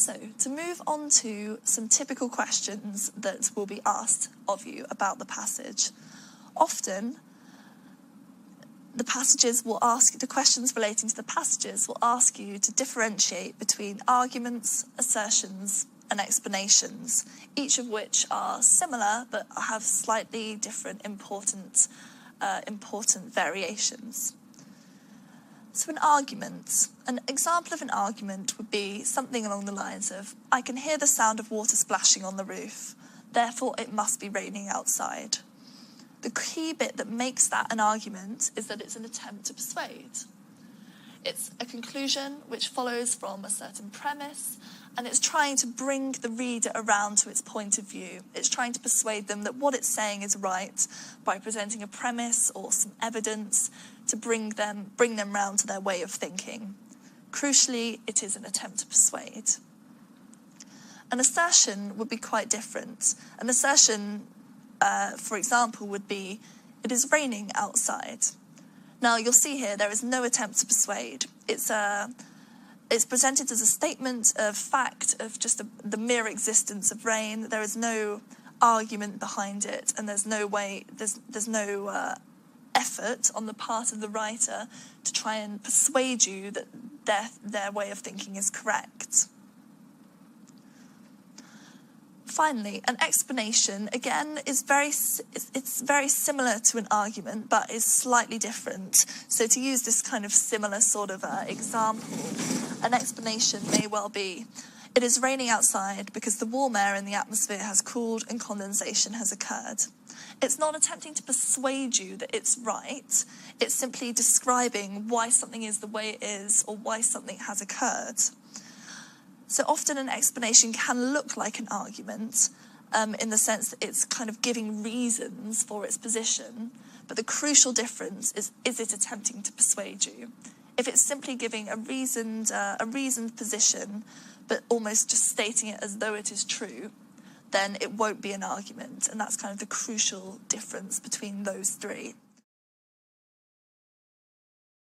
So, to move on to some typical questions that will be asked of you about the passage. Often, the questions relating to the passages will ask you to differentiate between arguments, assertions, and explanations, each of which are similar but have slightly different important variations. So an example of an argument would be something along the lines of, I can hear the sound of water splashing on the roof, therefore it must be raining outside. The key bit that makes that an argument is that it's an attempt to persuade. It's a conclusion which follows from a certain premise, and it's trying to bring the reader around to its point of view. It's trying to persuade them that what it's saying is right by presenting a premise or some evidence to bring them round to their way of thinking. Crucially, it is an attempt to persuade. An assertion would be quite different. An assertion, for example, would be, it is raining outside. Now, you'll see here there is no attempt to persuade. It's presented as a statement of fact of just the mere existence of rain. There is no argument behind it, and there's no effort on the part of the writer to try and persuade you that their way of thinking is correct. Finally, an explanation, again, it's very similar to an argument, but is slightly different. So to use this kind of similar sort of example, an explanation may well be, it is raining outside because the warm air in the atmosphere has cooled and condensation has occurred. It's not attempting to persuade you that it's right, it's simply describing why something is the way it is or why something has occurred. So often an explanation can look like an argument in the sense that it's kind of giving reasons for its position, but the crucial difference is it attempting to persuade you? If it's simply giving a reasoned position, but almost just stating it as though it is true, then it won't be an argument, and that's kind of the crucial difference between those three.